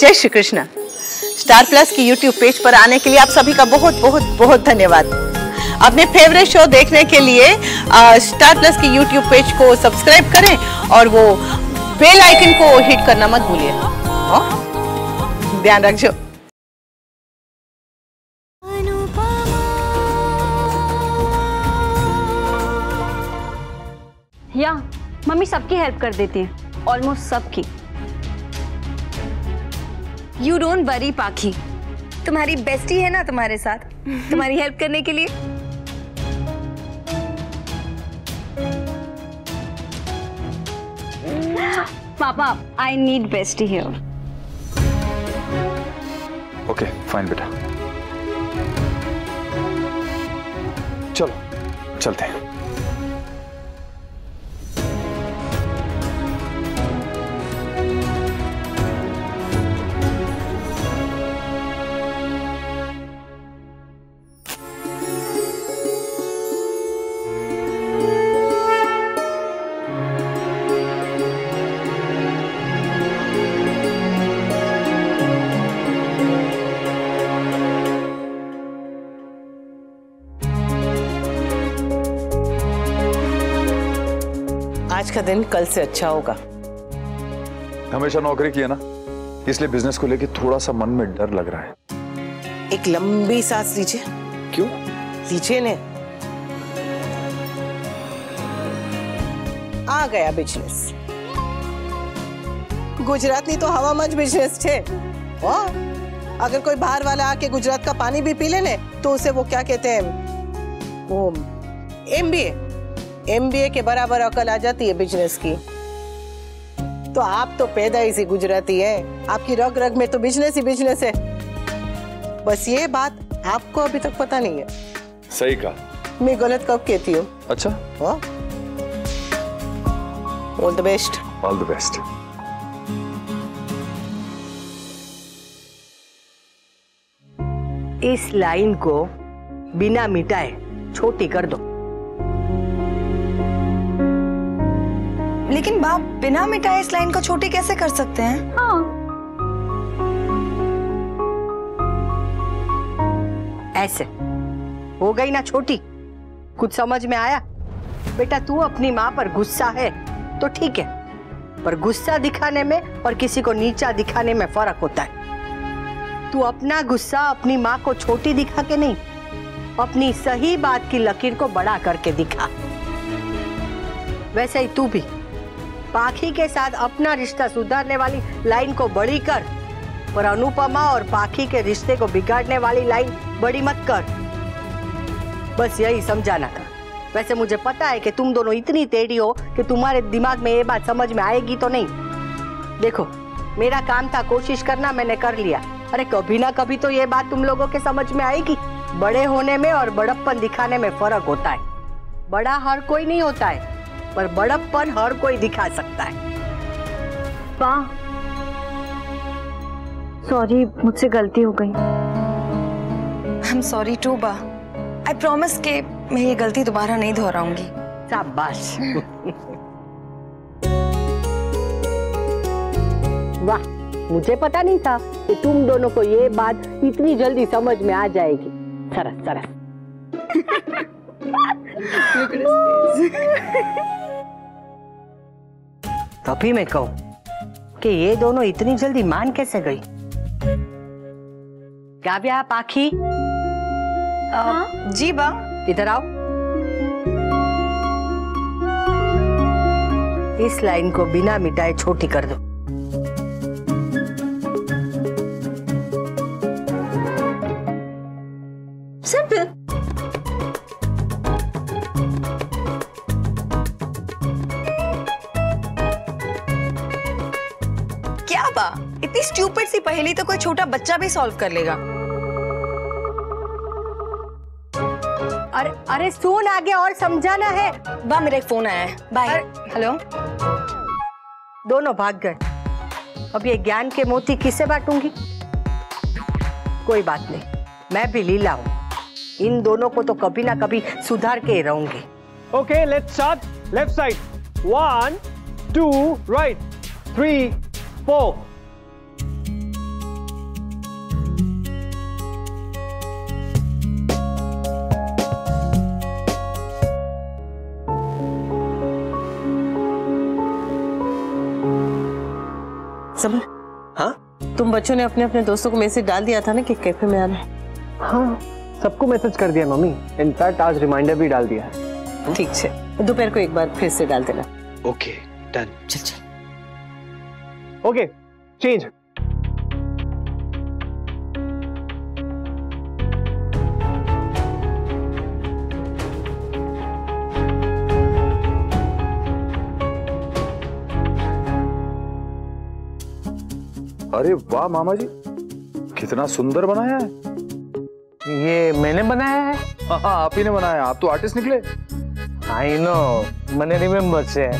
जय Shri Krishna. Star plus की YouTube page पर आने के लिए आप सभी का बहुत बहुत बहुत धन्यवाद। अपने फेवरेट शो देखने के लिए स्टार प्लस की यूट्यूब पेज को सब्सक्राइब करें और वो बेल आइकन को हिट करना मत भूलिए। ध्यान रखिए। या मम्मी सबकी हेल्प कर देती हैं, ऑलमोस्ट सबकी। यू डोंट वरी पाखी, तुम्हारी बेस्टी है ना तुम्हारे साथ, तुम्हारी हेल्प करने के लिए। पापा I need bestie here. Okay fine बेटा, चलो चलते हैं। आज का दिन कल से अच्छा होगा। हमेशा नौकरी की है ना, इसलिए बिजनेस को लेके थोड़ा सा मन में डर लग रहा है। एक लंबी सांस लीजिए। क्यों? लीजिए ने। आ गया बिजनेस। गुजरात नहीं तो हवा मच बिजनेस छे। अगर कोई बाहर वाला आके गुजरात का पानी भी पी लेने तो उसे वो क्या कहते हैं, वो एमबीए के बराबर अकल आ जाती है बिजनेस की। तो आप तो पैदाइशी गुजराती हैं, आपकी रग रग में तो बिजनेस ही बिजनेस है। बस ये बात आपको अभी तक पता नहीं है। सही कहा। मैं गलत कब कहती हूँ? अच्छा, all the best. All the best. इस लाइन को बिना मिटाए छोटी कर दो। लेकिन बाप बिना मिटाए इस लाइन को छोटी कैसे कर सकते हैं? हाँ। ऐसे हो गई ना छोटी, कुछ समझ में आया? बेटा तू अपनी माँ पर गुस्सा है तो ठीक है, पर गुस्सा दिखाने में और किसी को नीचा दिखाने में फर्क होता है। तू अपना गुस्सा अपनी माँ को छोटी दिखा के नहीं, अपनी सही बात की लकीर को बड़ा करके दिखा। वैसे ही तू भी पाखी के साथ अपना रिश्ता सुधारने वाली लाइन को बड़ी कर, पर अनुपमा और पाखी के रिश्ते को बिगाड़ने वाली लाइन बड़ी मत कर। बस यही समझाना था। वैसे मुझे पता है कि तुम दोनों इतनी टेढ़ी हो कि तुम्हारे दिमाग में ये बात समझ में आएगी तो नहीं। देखो मेरा काम था कोशिश करना, मैंने कर लिया। अरे कभी ना कभी तो ये बात तुम लोगों के समझ में आएगी। बड़े होने में और बड़प्पन दिखाने में फर्क होता है। बड़ा हर कोई नहीं होता है, पर बड़प्पन हर कोई दिखा सकता है। वाह, सॉरी मुझसे गलती हो गई। आई एम सॉरी टू बा। आई प्रॉमिस कि मैं ये गलती दोबारा नहीं दोहराऊंगी। शाबाश। वाह, मुझे पता नहीं था कि तुम दोनों को ये बात इतनी जल्दी समझ में आ जाएगी। सरस सरस। तभी मैं कहूं कि ये दोनों इतनी जल्दी मान कैसे गई। काव्या, पाखी, जी बा। इधर आओ। इस लाइन को बिना मिटाए छोटी कर दो। सिंपल। क्या बा, इतनी स्टूपिड सी पहेली तो कोई छोटा बच्चा भी सॉल्व कर लेगा। अरे सुन, आगे और समझाना है। बा मेरा एक फोन आया है, बाय। हेलो। दोनों भाग गए। अब ये ज्ञान के मोती किससे बांटूंगी? कोई बात नहीं, मैं भी लीला हूँ। इन दोनों को तो कभी ना कभी सुधार के ही रहूंगी। Okay let's start. Left side 1 2 right 3 4। हाँ तुम बच्चों ने अपने अपने दोस्तों को मैसेज डाल दिया था ना कि कैफे में आना है। हाँ सबको मैसेज कर दिया मम्मी, इनफैक्ट आज रिमाइंडर भी डाल दिया है। ठीक है, दोपहर को एक बार फिर से डाल देना। Okay done. चल चल। Okay change. अरे वाह मामा जी, कितना सुंदर बनाया है। ये मैंने बनाया है। हाँ आप ही ने बनाया, आप तो आर्टिस्ट निकले। आई नो, मैंने रिमेम्बर से।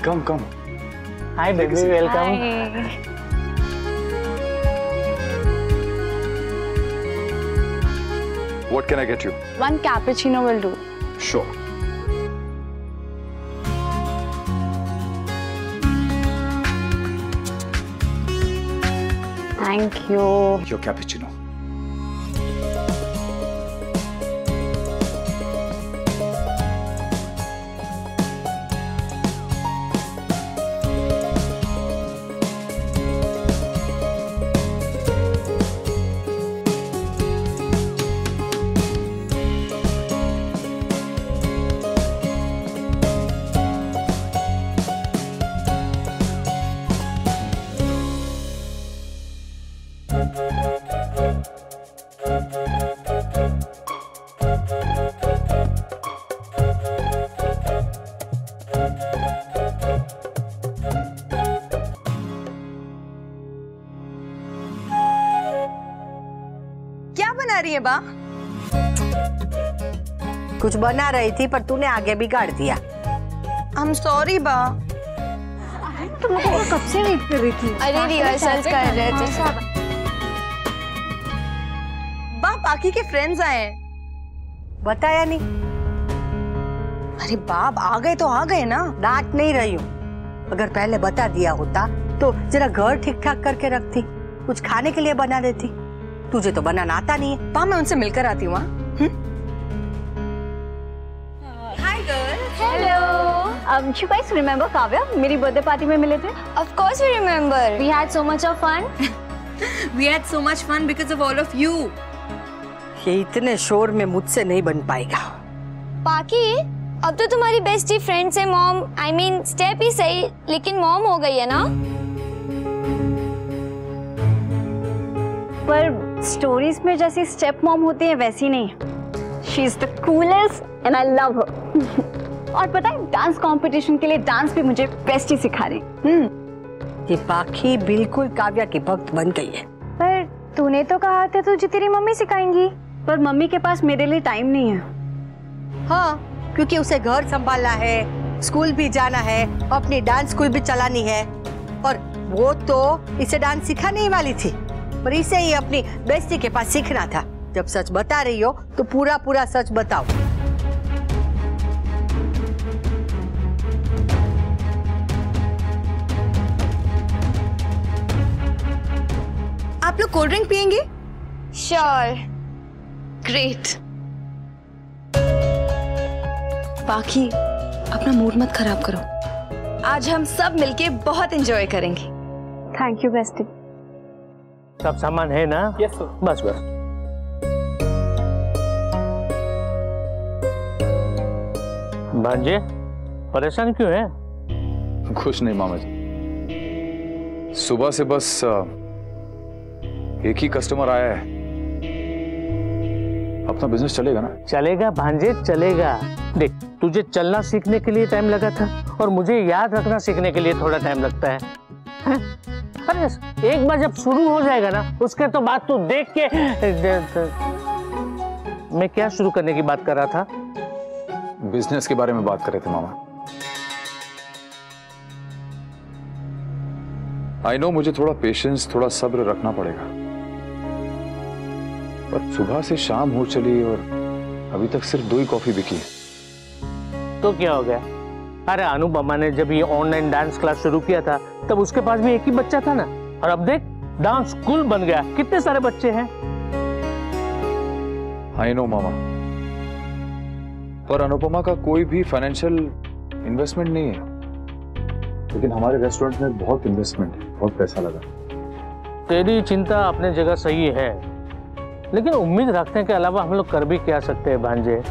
Come, come. Hi baby, welcome. What can I get you? One cappuccino will do. Sure. Thank you. Your cappuccino. क्या बना रही है बा? कुछ बना रही थी पर तूने आगे बिगाड़ दिया। I'm sorry बा। तुम लोगों को कब से वेट कर रही थी? अरे रिहर्सल कर रहे थे। बा बाकी के फ्रेंड्स आए हैं। बताया नहीं? अरे बाप आ गए तो आ गए ना। डांट नहीं रही हूँ, अगर पहले बता दिया होता तो जरा घर ठीक ठाक करके रखती, कुछ खाने के लिए बना देती। तुझे तो बनाना आता नहीं है। बा मैं उनसे मिलकर आती हूँ। Hi girl. Hello. You guys remember Kavya? मेरी बर्थडे पार्टी में मिले थे। Of course we remember. We had so much of fun. We had so much fun because of all of you. ये इतने शोर में मुझसे नहीं बन पाएगा। पाकी, अब तो तुम्हारी बेस्टी फ्रेंड से मॉम, I mean स्टेप ही सही, लेकिन मॉम हो गई है ना? पर स्टोरीज में जैसी स्टेप मॉम होती है वैसी नहीं। She is the coolest and I love her. और पता है डांस कंपटीशन के लिए डांस भी मुझे बेस्ट ही सिखा रही। ये पाखी बिल्कुल काव्या की भक्त बन गई है। पर तूने तो कहा था तुझे तेरी मम्मी सिखाएंगी। पर मम्मी के पास मेरे लिए टाइम नहीं है। हाँ, क्योंकि उसे घर संभालना है, स्कूल भी जाना है, अपनी डांस स्कूल भी चलानी है, और वो तो इसे डांस सिखाने ही वाली थी, पर इसे ही अपनी बेस्टी के पास सीखना था। जब सच बता रही हो तो पूरा पूरा सच बताओ। आप लोग कोल्ड ड्रिंक पियेंगे? श्योर। ग्रेट। बाकी अपना मूड मत खराब करो, आज हम सब मिलके बहुत एंजॉय करेंगे। Thank you bestie. सब सामान है ना? Yes sir. बस बस। भांजे परेशान क्यों है? कुछ नहीं मामा जी, सुबह से बस एक ही कस्टमर आया है। अपना बिजनेस चलेगा ना? चलेगा भांजे चलेगा। देख तुझे चलना सीखने के लिए टाइम लगा था और मुझे याद रखना सीखने के लिए थोड़ा टाइम लगता है, हैं? अरे एक बार जब शुरू हो जाएगा ना उसके तो बात तू देख के। मैं क्या शुरू करने की बात कर रहा था? बिजनेस के बारे में बात कर रहे थे मामा। आई नो मुझे थोड़ा पेशेंस, थोड़ा सब्र रखना पड़ेगा, पर सुबह से शाम हो चली और अभी तक सिर्फ 2 ही कॉफी बिकी है। तो क्या हो गया? अरे अनुपमा ने जब ये ऑनलाइन डांस क्लास शुरू किया था तब उसके पास भी एक ही बच्चा था ना, और अब देख डांस स्कूल बन गया, कितने सारे बच्चे हैं। आई नो मामा, पर अनुपमा का कोई भी फाइनेंशियल इन्वेस्टमेंट नहीं है, लेकिन हमारे रेस्टोरेंट में बहुत इन्वेस्टमेंट है, बहुत पैसा लगा। तेरी चिंता अपने जगह सही है, लेकिन उम्मीद रखने के अलावा हम लोग कर भी क्या सकते हैं भांजे।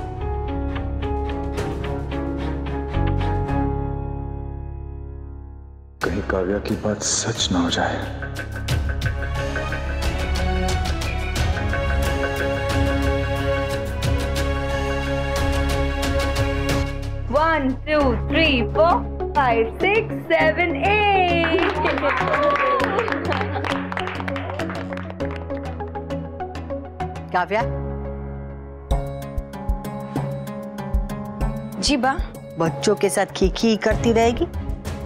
कहीं काव्या की बात सच ना हो जाए। One, 2, 3, 4, 5, 6, 7, 8. काव्या, जी बा। बच्चों के साथ खी करती रहेगी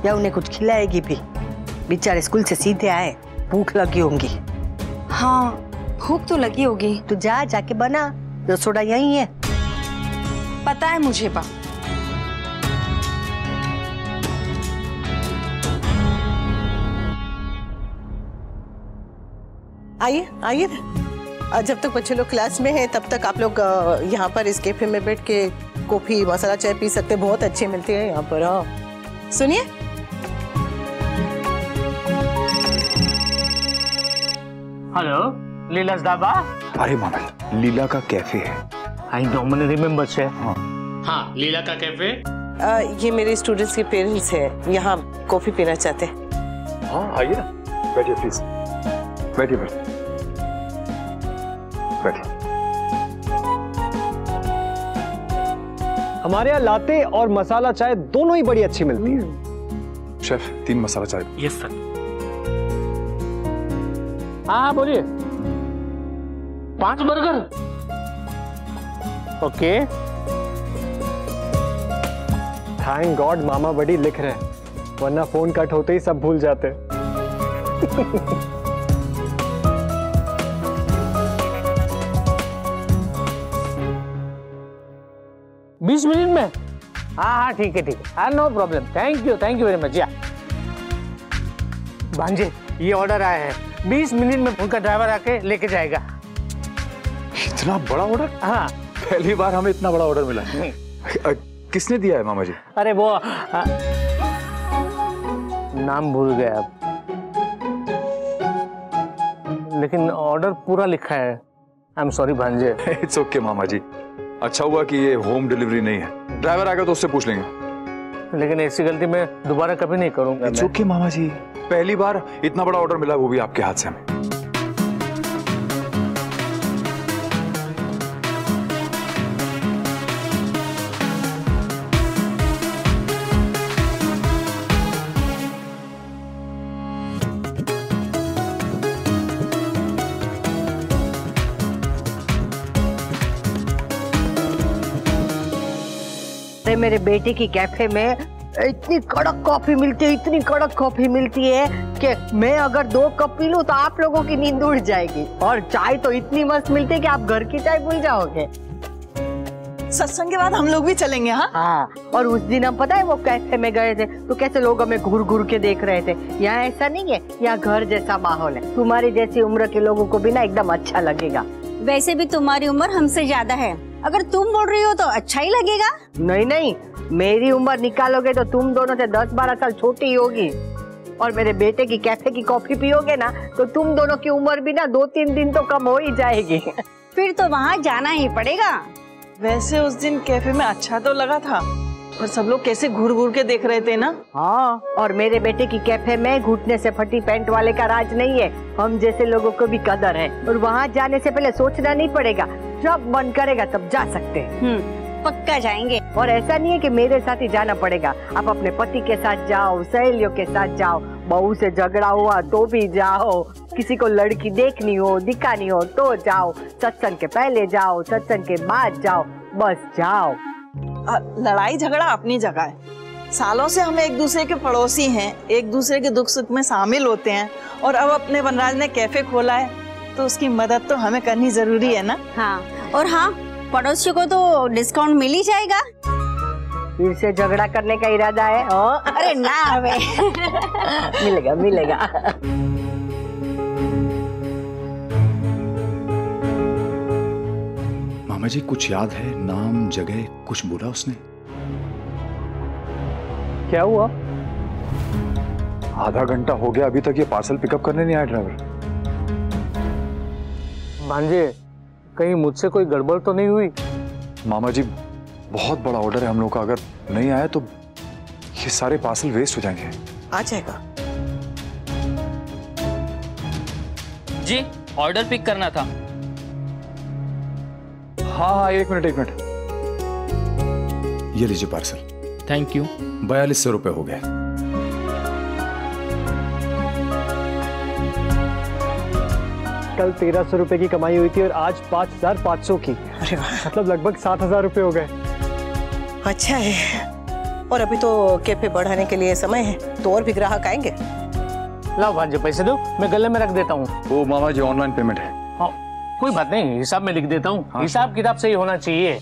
या उन्हें कुछ खिलाएगी भी? बेचारे स्कूल से सीधे आए, भूख लगी होंगी। हाँ, भूख तो लगी होगी। तो जाके बना, रसोड़ा यही है। पता है मुझे बा। आइए आइए, जब तक बच्चे लोग क्लास में हैं तब तक आप लोग यहाँ पर इस कैफे में बैठ के कॉफी मसाला चाय पी सकते हैं, बहुत अच्छी मिलती है यहाँ पर। हाँ सुनिए, हेलो, लीला's ढाबा। अरे मामा, लीला का कैफे है। आई नो, मैंने रिमेम्बर से। हाँ, लीला का कैफे। ये मेरे स्टूडेंट्स के पेरेंट्स हैं, यहाँ कॉफी पीना चाहते हैं। हाँ आइए ना, बैठिए प्लीज, बैठिए बैठिए। हमारे यहाँ लाते और मसाला चाय दोनों ही बड़ी अच्छी मिलती है। शेफ, 3 मसाला चाय। Yes sir. हाँ बोलिए। 5 बर्गर। ओके। थैंक गॉड मामा बड़ी लिख रहे हैं, वरना फोन कट होते ही सब भूल जाते। 20 मिनट में? हाँ ठीक है हाँ, no problem. Thank you very much. भांजे, ये ऑर्डर आया है, 20 मिनट में उनका ड्राइवर आके लेके जाएगा। इतना बड़ा ऑर्डर? हाँ, पहली बार हमें इतना बड़ा ऑर्डर मिला। किसने दिया है मामा जी? अरे वो नाम भूल गया अब, लेकिन ऑर्डर पूरा लिखा है। आई एम सॉरी भांजे। इट्स ओके मामा जी, अच्छा हुआ कि ये होम डिलीवरी नहीं है, ड्राइवर आएगा तो उससे पूछ लेंगे। लेकिन ऐसी गलती मैं दोबारा कभी नहीं करूंगा। इट्स ओके मामा जी, पहली बार इतना बड़ा ऑर्डर मिला, वो भी आपके हाथ से हमें। मेरे बेटे की कैफे में इतनी कड़क कॉफी मिलती है, इतनी कड़क कॉफी मिलती है कि मैं अगर 2 कप पी लूं तो आप लोगों की नींद उड़ जाएगी। और चाय तो इतनी मस्त मिलती है कि आप घर की चाय भूल जाओगे। सत्संग के बाद हम लोग भी चलेंगे। हाँ, और उस दिन हम पता है वो कैफे में गए थे तो कैसे लोग हमें घूर घूर के देख रहे थे। यहाँ ऐसा नहीं है, यहाँ घर जैसा माहौल है। तुम्हारी जैसी उम्र के लोगों को भी ना एकदम अच्छा लगेगा। वैसे भी तुम्हारी उम्र हमसे ज्यादा है, अगर तुम बोल रही हो तो अच्छा ही लगेगा। नहीं, मेरी उम्र निकालोगे तो तुम दोनों से 10-12 साल छोटी होगी। और मेरे बेटे की कैफे की कॉफी पियोगे ना तो तुम दोनों की उम्र भी ना 2-3 दिन तो कम हो ही जाएगी। फिर तो वहाँ जाना ही पड़ेगा। वैसे उस दिन कैफे में अच्छा तो लगा था, पर सब लोग कैसे घूर घूर के देख रहे थे ना। हाँ, और मेरे बेटे की कैफे में घुटने से फटी पैंट वाले का राज नहीं है, हम जैसे लोगों को भी कदर है। और वहाँ जाने से पहले सोचना नहीं पड़ेगा, जब मन करेगा तब जा सकते हैं। पक्का जाएंगे। और ऐसा नहीं है कि मेरे साथ ही जाना पड़ेगा, आप अपने पति के साथ जाओ, सहेलियों के साथ जाओ, बहू से झगड़ा हुआ तो भी जाओ, किसी को लड़की देखनी हो दिखानी हो तो जाओ, सत्संग के पहले जाओ, सत्संग के बाद जाओ, बस जाओ। लड़ाई झगड़ा अपनी जगह है, सालों से हम एक दूसरे के पड़ोसी हैं, एक दूसरे के दुख सुख में शामिल होते हैं, और अब अपने वनराज ने कैफे खोला है तो उसकी मदद तो हमें करनी जरूरी है ना। हाँ, और हाँ, पड़ोसी को तो डिस्काउंट मिल ही जाएगा। फिर से झगड़ा करने का इरादा है? अरे ना हमें मिलेगा मिलेगा। मामा जी कुछ याद है? नाम, जगह कुछ बोला उसने? क्या हुआ? आधा घंटा हो गया, अभी तक ये पार्सल पिकअप करने नहीं आया ड्राइवर। भांजे, कहीं मुझसे कोई गड़बड़ तो नहीं हुई? मामा जी बहुत बड़ा ऑर्डर है हम लोग का, अगर नहीं आया तो ये सारे पार्सल वेस्ट हो जाएंगे। आ जाएगा जी, ऑर्डर पिक करना था। हाँ, एक मिनट। ये लीजिए पार्सल। Thank you. 4200 रुपए हो गए। कल 1300 रुपए की कमाई हुई थी और आज 5500 की। अरे वाह, मतलब लगभग 7000 रुपए हो गए। अच्छा है। और अभी तो कैफे बढ़ाने के लिए समय है, तो और भी ग्राहक आएंगे। लाओ भांजे, पैसे दो, मैं गले में रख देता हूँ। वो मामा जी ऑनलाइन पेमेंट है। हाँ, कोई बात नहीं, हिसाब में लिख देता हूँ। हाँ। हिसाब किताब सही होना चाहिए।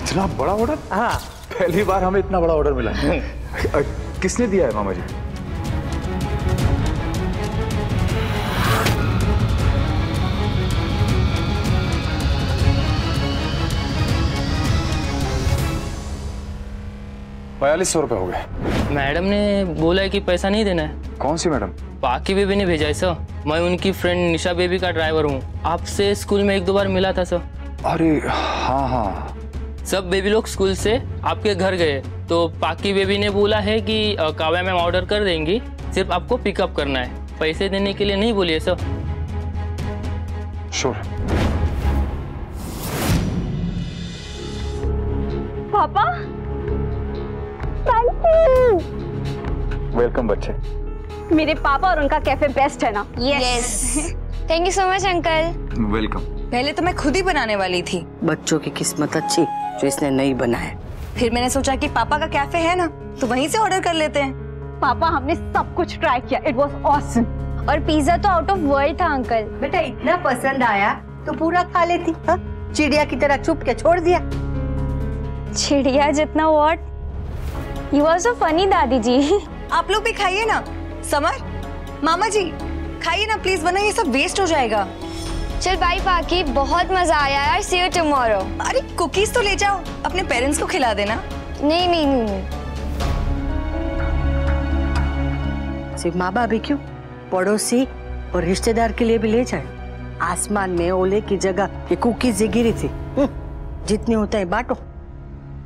इतना बड़ा ऑर्डर? हाँ, पहली बार हमें इतना बड़ा ऑर्डर मिला है। किसने दिया है मामा जी? ₹4200 हो गए। मैडम ने बोला है कि पैसा नहीं देना है। कौन सी मैडम? पाकी बेबी ने भेजा है सर। मैं उनकी फ्रेंड निशा बेबी का ड्राइवर हूँ। आपसे स्कूल में 1-2 बार मिला था सर। अरे हाँ। सब बेबी लोग स्कूल से आपके घर गए तो पाकी बेबी ने बोला है कि काव्या मैम ऑर्डर कर देंगी, सिर्फ आपको पिकअप करना है। पैसे देने के लिए नहीं बोलिए सर। श्योर। पापा, थैंक यू। वेलकम बच्चे। मेरे पापा और उनका कैफे बेस्ट है ना? Yes. Thank you so much uncle. Welcome. पहले तो मैं खुद ही बनाने वाली थी, बच्चों की किस्मत अच्छी जो इसने नहीं बनाया। फिर मैंने सोचा कि पापा का कैफे है ना, तो वहीं से ऑर्डर कर लेते हैं। पापा, हमने सब कुछ ट्राई किया, इट वाज ऑसम। और पिज्जा तो आउट ऑफ वर्ल्ड था अंकल। बेटा इतना पसंद आया तो पूरा खा लेती। हाँ? चिड़िया की तरह चुप के छोड़ दिया। चिड़िया जितना what? You are so funny दादी जी। आप लोग भी खाइए ना। समर, मामा जी खाइए ना प्लीज, वरना ये सब वेस्ट हो जाएगा। चल बाय पाकी, बहुत मजा आया यार। सी यू टुमारो। अरे कुकीज तो ले जाओ, अपने पेरेंट्स को खिला देना। नहीं। सिर्फ माँ बाप ही क्यों, पड़ोसी और रिश्तेदार के लिए भी ले जाए। आसमान में ओले की जगह ये कुकीज गिरी थी। जितने होता है बांटो।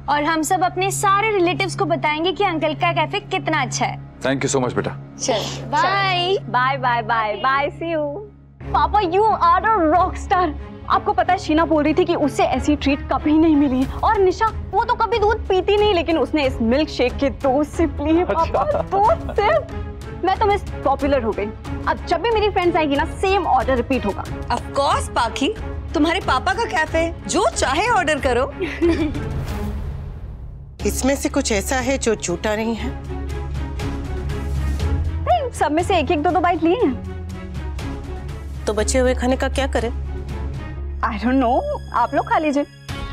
और हम सब अपने सारे रिलेटिव्स को बताएंगे कि अंकल का कैफे कितना अच्छा है। थैंक यू सो मच बेटा। चल bye. Bye, see you. Papa, you are a rock star. आपको पता है, शीना बोल रही थी कि उससे ऐसी ट्रीट कभी नहीं मिली। और निशा, वो तो कभी दूध पीती नहीं, लेकिन उसने इस मिल्क शेक के 2 सिप लिए। पापा, 2 सिप। मैं तो मिस पॉपुलर हो गई। अब जब भी मेरी फ्रेंड्स आएगी ना, सेम ऑर्डर रिपीट होगा। ऑफ कोर्स पाखी, तुम्हारे पापा का कैफे, जो चाहे ऑर्डर करो। इसमें से कुछ ऐसा है जो झूठा नहीं है? नहीं, सब में से 1-2 बाइट लिए हैं। तो बचे हुए खाने का क्या करें? आई डोंट नो, आप लोग खा लीजिए।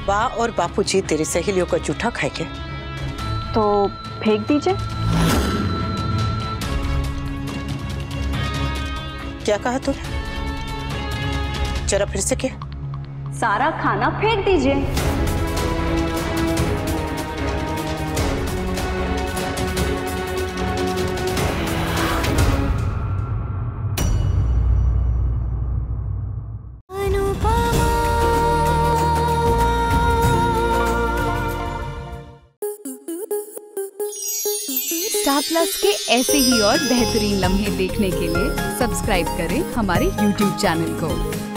बा और बापूजी तेरी सहेलियों का जूठा खाएंगे तो फेंक दीजिए। क्या कहा तूने? जरा फिर से क्या? सारा खाना फेंक दीजिए। स्टार प्लस के ऐसे ही और बेहतरीन लम्हे देखने के लिए सब्सक्राइब करें हमारे YouTube चैनल को।